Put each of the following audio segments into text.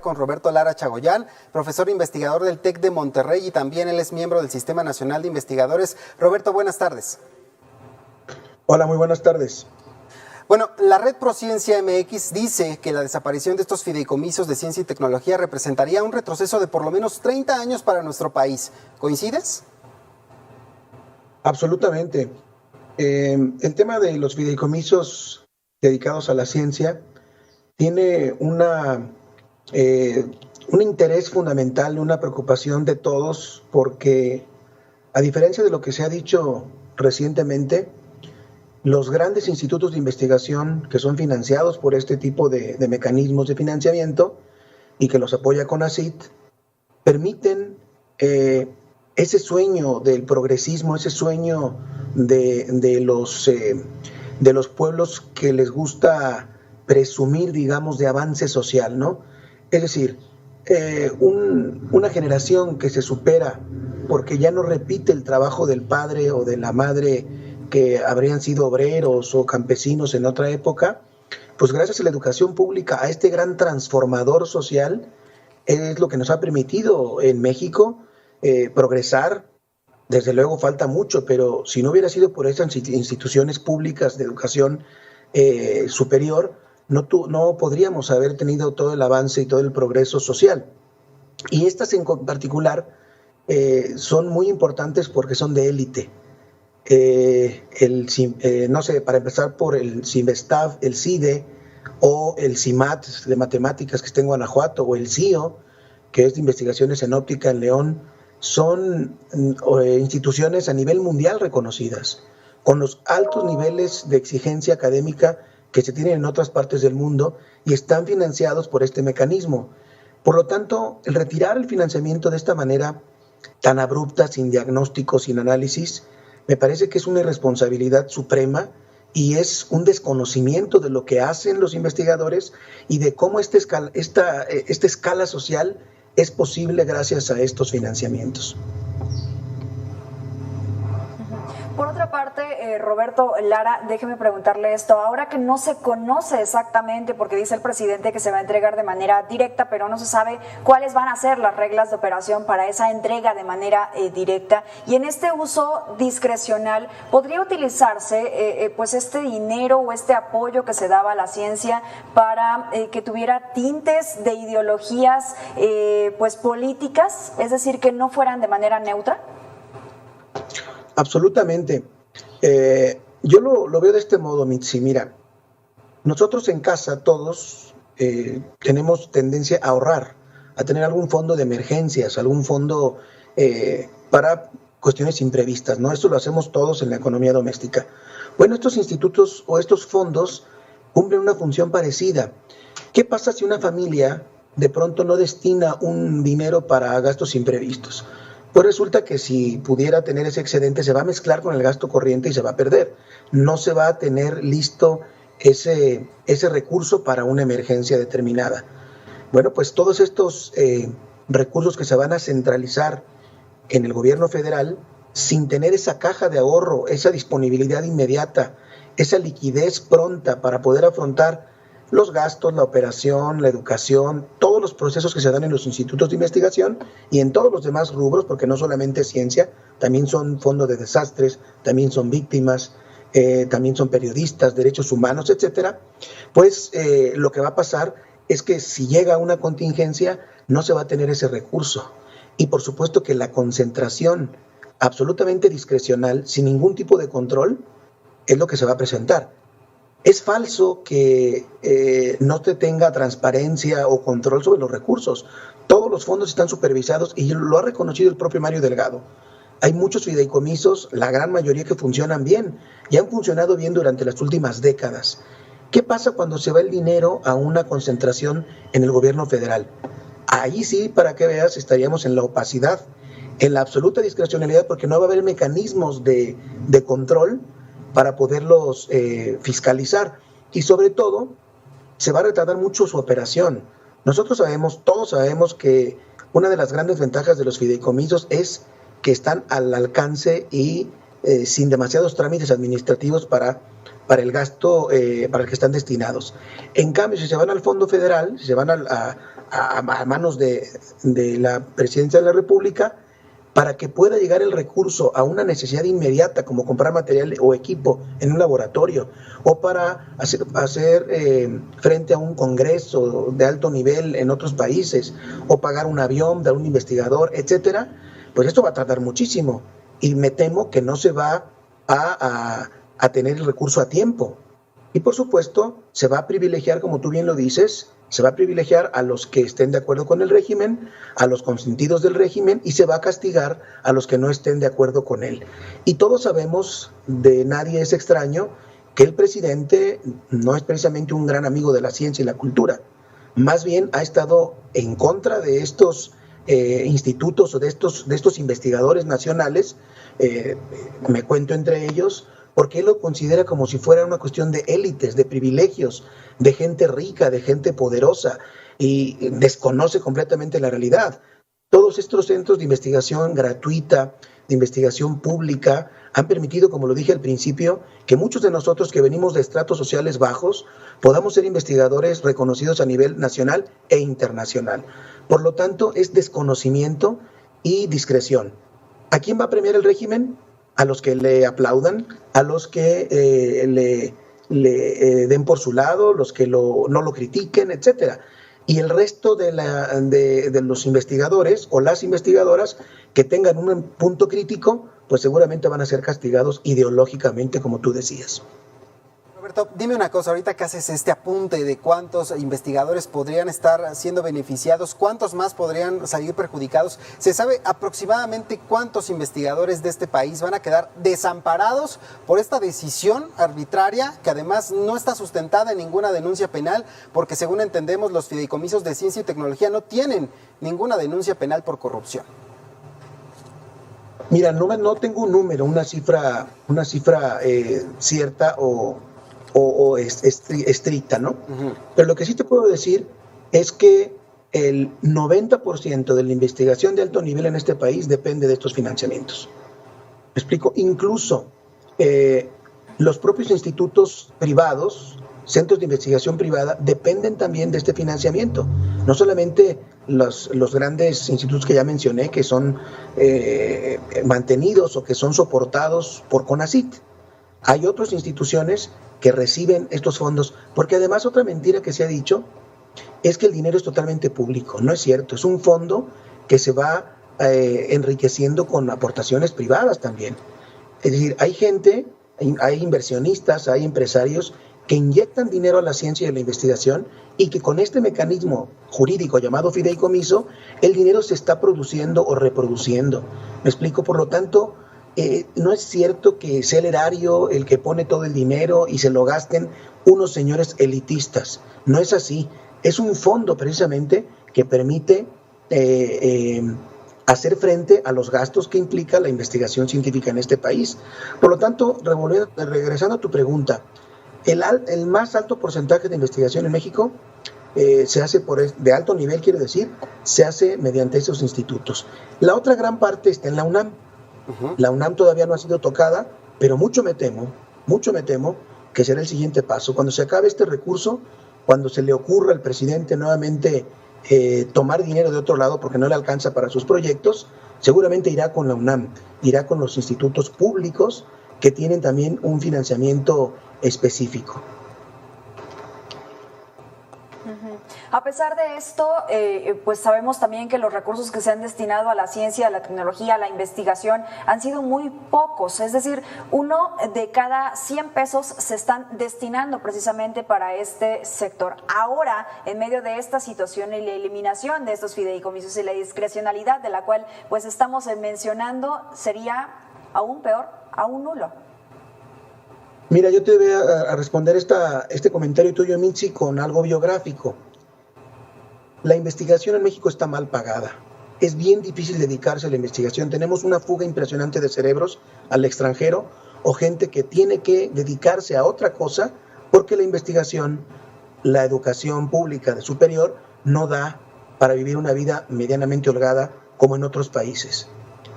Con Roberto Lara Chagoyán, profesor investigador del TEC de Monterrey y también él es miembro del Sistema Nacional de Investigadores. Roberto, buenas tardes. Hola, muy buenas tardes. Bueno, la Red Prociencia MX dice que la desaparición de estos fideicomisos de ciencia y tecnología representaría un retroceso de por lo menos 30 años para nuestro país. ¿Coincides? Absolutamente. El tema de los fideicomisos dedicados a la ciencia tiene un interés fundamental, una preocupación de todos, porque a diferencia de lo que se ha dicho recientemente, los grandes institutos de investigación que son financiados por este tipo de mecanismos de financiamiento y que los apoya CONACYT, permiten ese sueño del progresismo, ese sueño de los pueblos que les gusta presumir, digamos, de avance social, ¿no? Es decir, una generación que se supera porque ya no repite el trabajo del padre o de la madre que habrían sido obreros o campesinos en otra época, pues gracias a la educación pública, a este gran transformador social, es lo que nos ha permitido en México progresar. Desde luego falta mucho, pero si no hubiera sido por esas instituciones públicas de educación superior, no podríamos haber tenido todo el avance y todo el progreso social. Y estas en particular son muy importantes porque son de élite. No sé, para empezar por el CIMESTAF, el CIDE o el CIMAT de matemáticas que está en Guanajuato o el CIO, que es de investigaciones en óptica en León, son instituciones a nivel mundial reconocidas, con los altos niveles de exigencia académica que se tienen en otras partes del mundo y están financiados por este mecanismo. Por lo tanto, el retirar el financiamiento de esta manera tan abrupta, sin diagnóstico, sin análisis, me parece que es una irresponsabilidad suprema y es un desconocimiento de lo que hacen los investigadores y de cómo esta escala social es posible gracias a estos financiamientos. Por otra parte, Roberto Lara, déjeme preguntarle esto. Ahora que no se conoce exactamente, porque dice el presidente que se va a entregar de manera directa, pero no se sabe cuáles van a ser las reglas de operación para esa entrega de manera directa. Y en este uso discrecional, ¿podría utilizarse pues este dinero o este apoyo que se daba a la ciencia para que tuviera tintes de ideologías pues políticas? Es decir, que no fueran de manera neutra. Absolutamente. Yo lo veo de este modo, Mitzi. Mira, nosotros en casa todos tenemos tendencia a ahorrar, a tener algún fondo de emergencias, algún fondo para cuestiones imprevistas, ¿no? Esto lo hacemos todos en la economía doméstica. Bueno, estos institutos o estos fondos cumplen una función parecida. ¿Qué pasa si una familia de pronto no destina un dinero para gastos imprevistos? Pues resulta que si pudiera tener ese excedente se va a mezclar con el gasto corriente y se va a perder. No se va a tener listo ese recurso para una emergencia determinada. Bueno, pues todos estos recursos que se van a centralizar en el gobierno federal, sin tener esa caja de ahorro, esa disponibilidad inmediata, esa liquidez pronta para poder afrontar los gastos, la operación, la educación, todos los procesos que se dan en los institutos de investigación y en todos los demás rubros, porque no solamente es ciencia, también son fondos de desastres, también son víctimas, también son periodistas, derechos humanos, etcétera. Pues lo que va a pasar es que si llega una contingencia, no se va a tener ese recurso. Y por supuesto que la concentración absolutamente discrecional, sin ningún tipo de control, es lo que se va a presentar. Es falso que no se tenga transparencia o control sobre los recursos. Todos los fondos están supervisados y lo ha reconocido el propio Mario Delgado. Hay muchos fideicomisos, la gran mayoría que funcionan bien y han funcionado bien durante las últimas décadas. ¿Qué pasa cuando se va el dinero a una concentración en el gobierno federal? Ahí sí, para que veas, estaríamos en la opacidad, en la absoluta discrecionalidad, porque no va a haber mecanismos de control para poderlos fiscalizar y sobre todo se va a retardar mucho su operación. Nosotros sabemos, todos sabemos que una de las grandes ventajas de los fideicomisos es que están al alcance y sin demasiados trámites administrativos para el gasto para el que están destinados. En cambio, si se van al Fondo Federal, si se van a manos de la Presidencia de la República para que pueda llegar el recurso a una necesidad inmediata, como comprar material o equipo en un laboratorio, o para hacer frente a un congreso de alto nivel en otros países, o pagar un avión de un investigador, etcétera, pues esto va a tardar muchísimo. Y me temo que no se va a tener el recurso a tiempo. Y por supuesto, se va a privilegiar, como tú bien lo dices, se va a privilegiar a los que estén de acuerdo con el régimen, a los consentidos del régimen, y se va a castigar a los que no estén de acuerdo con él. Y todos sabemos, de nadie es extraño, que el presidente no es precisamente un gran amigo de la ciencia y la cultura. Más bien ha estado en contra de estos institutos o de estos investigadores nacionales, me cuento entre ellos, porque él lo considera como si fuera una cuestión de élites, de privilegios, de gente rica, de gente poderosa, y desconoce completamente la realidad. Todos estos centros de investigación gratuita, de investigación pública, han permitido, como lo dije al principio, que muchos de nosotros que venimos de estratos sociales bajos podamos ser investigadores reconocidos a nivel nacional e internacional. Por lo tanto, es desconocimiento y discreción. ¿A quién va a premiar el régimen? A los que le aplaudan, a los que le den por su lado, los que no lo critiquen, etcétera. Y el resto de los investigadores o las investigadoras que tengan un punto crítico, pues seguramente van a ser castigados ideológicamente, como tú decías. Roberto, dime una cosa, ahorita que haces este apunte de cuántos investigadores podrían estar siendo beneficiados, cuántos más podrían salir perjudicados, ¿se sabe aproximadamente cuántos investigadores de este país van a quedar desamparados por esta decisión arbitraria que además no está sustentada en ninguna denuncia penal? Porque según entendemos, los fideicomisos de ciencia y tecnología no tienen ninguna denuncia penal por corrupción. Mira, no tengo un número, una cifra cierta o estricta, ¿no? Uh-huh. Pero lo que sí te puedo decir es que el 90% de la investigación de alto nivel en este país depende de estos financiamientos. ¿Me explico? Incluso los propios institutos privados, centros de investigación privada, dependen también de este financiamiento. No solamente los grandes institutos que ya mencioné, que son mantenidos o que son soportados por CONACYT. Hay otras instituciones que reciben estos fondos, porque además otra mentira que se ha dicho es que el dinero es totalmente público. No es cierto, es un fondo que se va enriqueciendo con aportaciones privadas también. Es decir, hay gente, hay inversionistas, hay empresarios que inyectan dinero a la ciencia y a la investigación y que con este mecanismo jurídico llamado fideicomiso, el dinero se está produciendo o reproduciendo. ¿Me explico? Por lo tanto, no es cierto que sea el erario el que pone todo el dinero y se lo gasten unos señores elitistas. No es así. Es un fondo precisamente que permite hacer frente a los gastos que implica la investigación científica en este país. Por lo tanto, regresando a tu pregunta, el más alto porcentaje de investigación en México se hace de alto nivel, quiero decir, se hace mediante esos institutos. La otra gran parte está en la UNAM. Uh-huh. La UNAM todavía no ha sido tocada, pero mucho me temo que será el siguiente paso. Cuando se acabe este recurso, cuando se le ocurra al presidente nuevamente tomar dinero de otro lado porque no le alcanza para sus proyectos, seguramente irá con la UNAM, irá con los institutos públicos que tienen también un financiamiento específico. A pesar de esto, pues sabemos también que los recursos que se han destinado a la ciencia, a la tecnología, a la investigación han sido muy pocos. Es decir, 1 de cada 100 pesos se están destinando precisamente para este sector. Ahora, en medio de esta situación y la eliminación de estos fideicomisos y la discrecionalidad de la cual pues estamos mencionando, sería aún peor, aún nulo. Mira, yo te voy a responder este comentario tuyo, Mitzi, con algo biográfico. La investigación en México está mal pagada. Es bien difícil dedicarse a la investigación. Tenemos una fuga impresionante de cerebros al extranjero o gente que tiene que dedicarse a otra cosa porque la investigación, la educación pública de superior no da para vivir una vida medianamente holgada como en otros países.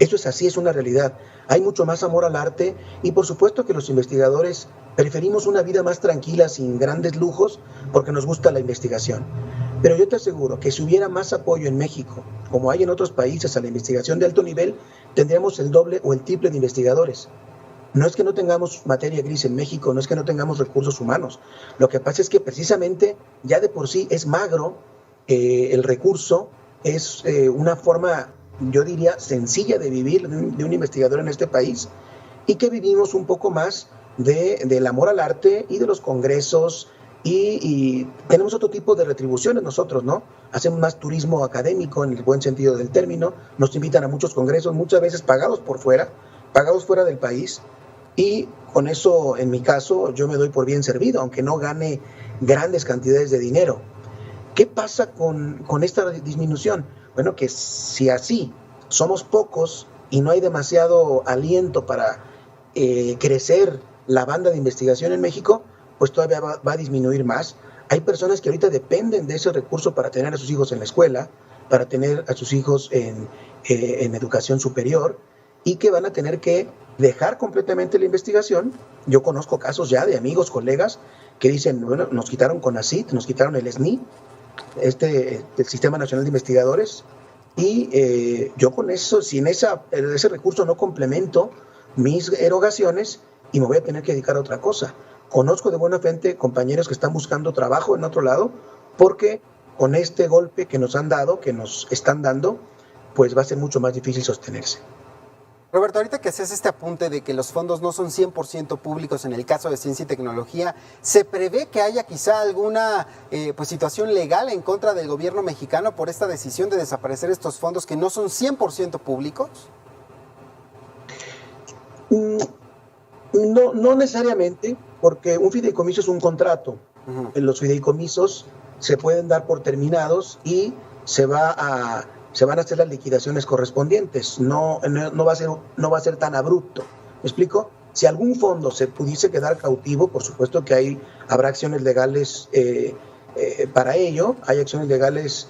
Eso es así, es una realidad. Hay mucho más amor al arte y por supuesto que los investigadores preferimos una vida más tranquila, sin grandes lujos, porque nos gusta la investigación. Pero yo te aseguro que si hubiera más apoyo en México, como hay en otros países, a la investigación de alto nivel, tendríamos el doble o el triple de investigadores. No es que no tengamos materia gris en México, no es que no tengamos recursos humanos. Lo que pasa es que precisamente ya de por sí es magro el recurso, es una forma, yo diría, sencilla de vivir de un investigador en este país, y que vivimos un poco más del amor al arte y de los congresos, y tenemos otro tipo de retribuciones nosotros, ¿no? Hacemos más turismo académico en el buen sentido del término, nos invitan a muchos congresos, muchas veces pagados fuera del país, y con eso, en mi caso, yo me doy por bien servido, aunque no gane grandes cantidades de dinero. ¿Qué pasa con esta disminución? Bueno, que si así somos pocos y no hay demasiado aliento para crecer la banda de investigación en México, pues todavía va a disminuir más. Hay personas que ahorita dependen de ese recurso para tener a sus hijos en la escuela, para tener a sus hijos en educación superior, y que van a tener que dejar completamente la investigación. Yo conozco casos ya de amigos, colegas, que dicen, bueno, nos quitaron CONACYT, nos quitaron el SNI, el Sistema Nacional de Investigadores, y yo con eso, sin ese recurso no complemento mis erogaciones y me voy a tener que dedicar a otra cosa. Conozco de buena fuente compañeros que están buscando trabajo en otro lado, porque con este golpe que nos han dado, que nos están dando, pues va a ser mucho más difícil sostenerse. Roberto, ahorita que haces este apunte de que los fondos no son 100% públicos en el caso de ciencia y tecnología, ¿se prevé que haya quizá alguna pues situación legal en contra del gobierno mexicano por esta decisión de desaparecer estos fondos que no son 100% públicos? No necesariamente, porque un fideicomiso es un contrato. Uh-huh. Los fideicomisos se pueden dar por terminados y se van a hacer las liquidaciones correspondientes. No va a ser tan abrupto. ¿Me explico? Si algún fondo se pudiese quedar cautivo, por supuesto que habrá acciones legales para ello, hay acciones legales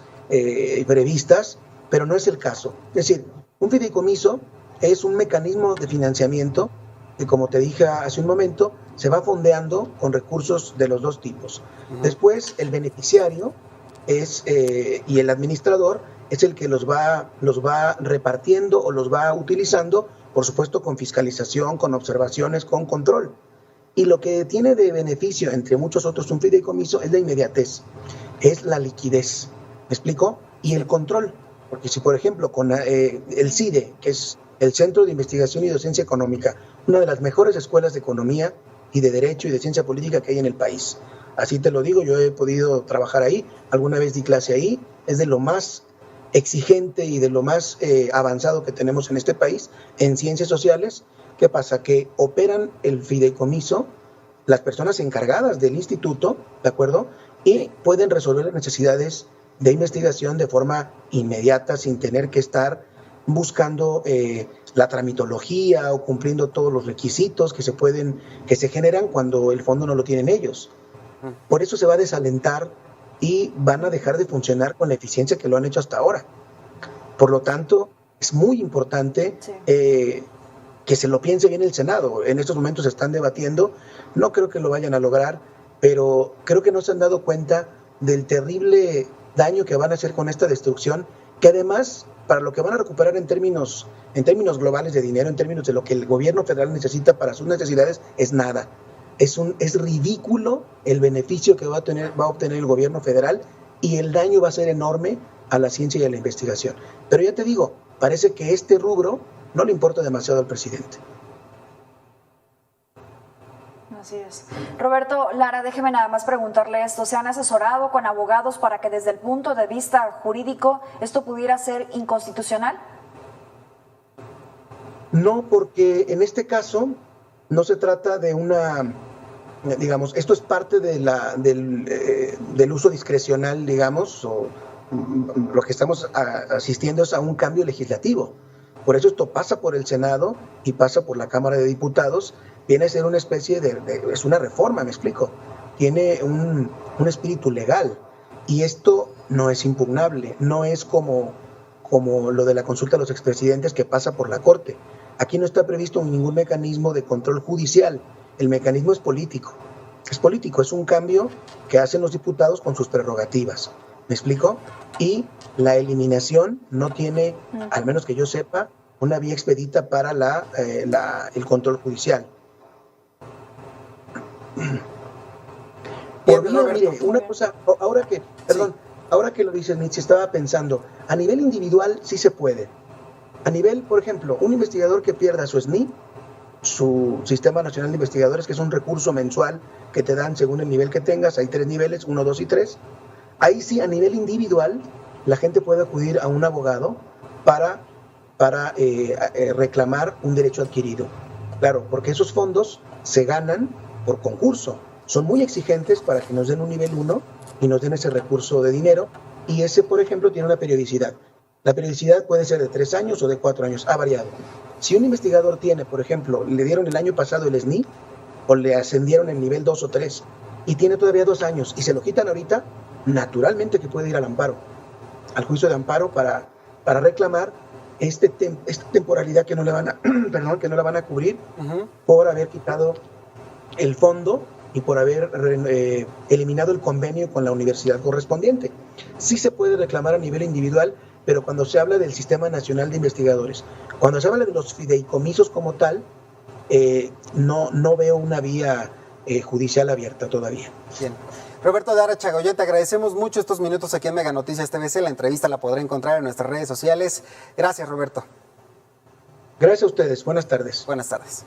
previstas, pero no es el caso. Es decir, un fideicomiso es un mecanismo de financiamiento que, como te dije hace un momento, se va fondeando con recursos de los dos tipos. Uh-huh. Después, el beneficiario y el administrador es el que los va repartiendo o los va utilizando, por supuesto con fiscalización, con observaciones, con control. Y lo que tiene de beneficio, entre muchos otros, un fideicomiso es la inmediatez, es la liquidez, ¿me explico? Y el control, porque si por ejemplo con el CIDE, que es el Centro de Investigación y Docencia Económica, una de las mejores escuelas de economía y de derecho y de ciencia política que hay en el país, así te lo digo, yo he podido trabajar ahí, alguna vez di clase ahí, es de lo más exigente y de lo más avanzado que tenemos en este país en ciencias sociales. ¿Qué pasa? Que operan el fideicomiso las personas encargadas del instituto, ¿de acuerdo? Y pueden resolver las necesidades de investigación de forma inmediata sin tener que estar buscando la tramitología o cumpliendo todos los requisitos que se generan cuando el fondo no lo tienen ellos. Por eso se va a desalentar y van a dejar de funcionar con la eficiencia que lo han hecho hasta ahora. Por lo tanto, es muy importante que se lo piense bien el Senado. En estos momentos se están debatiendo, no creo que lo vayan a lograr, pero creo que no se han dado cuenta del terrible daño que van a hacer con esta destrucción, que además, para lo que van a recuperar en términos globales de dinero, en términos de lo que el gobierno federal necesita para sus necesidades, es nada. Es ridículo el beneficio que va a obtener el gobierno federal, y el daño va a ser enorme a la ciencia y a la investigación. Pero ya te digo, parece que este rubro no le importa demasiado al presidente. Así es. Roberto Lara, déjeme nada más preguntarle esto. ¿Se han asesorado con abogados para que desde el punto de vista jurídico esto pudiera ser inconstitucional? No, porque en este caso no se trata de digamos, esto es parte de del uso discrecional, digamos, o lo que estamos asistiendo es a un cambio legislativo. Por eso esto pasa por el Senado y pasa por la Cámara de Diputados. Viene a ser una especie es una reforma, me explico. Tiene un espíritu legal, y esto no es impugnable, no es como lo de la consulta a los expresidentes que pasa por la Corte. Aquí no está previsto ningún mecanismo de control judicial. El mecanismo es político. Es político, es un cambio que hacen los diputados con sus prerrogativas. ¿Me explico? Y la eliminación no tiene, al menos que yo sepa, una vía expedita para el control judicial. Por vía, mire, una cosa, ahora que lo dices, Mitzi, estaba pensando, a nivel individual sí se puede. A nivel, por ejemplo, un investigador que pierda su SNI, su Sistema Nacional de Investigadores, que es un recurso mensual que te dan según el nivel que tengas, hay 3 niveles, 1, 2 y 3. Ahí sí, a nivel individual, la gente puede acudir a un abogado para reclamar un derecho adquirido. Claro, porque esos fondos se ganan por concurso. Son muy exigentes para que nos den un nivel 1 y nos den ese recurso de dinero. Y ese, por ejemplo, tiene una periodicidad. La periodicidad puede ser de 3 años o de 4 años, ha variado. Si un investigador tiene, por ejemplo, le dieron el año pasado el SNI o le ascendieron el nivel 2 o 3 y tiene todavía 2 años y se lo quitan ahorita, naturalmente que puede ir al amparo, al juicio de amparo para reclamar esta temporalidad que no le van a, perdón, que no la van a cubrir por haber quitado el fondo y por haber eliminado el convenio con la universidad correspondiente. Sí se puede reclamar a nivel individual, pero cuando se habla del Sistema Nacional de Investigadores, cuando se habla de los fideicomisos como tal, no veo una vía judicial abierta todavía. Bien. Roberto Lara Chagoyán, te agradecemos mucho estos minutos aquí en Mega Noticias TVC. La entrevista la podrá encontrar en nuestras redes sociales. Gracias, Roberto. Gracias a ustedes. Buenas tardes. Buenas tardes.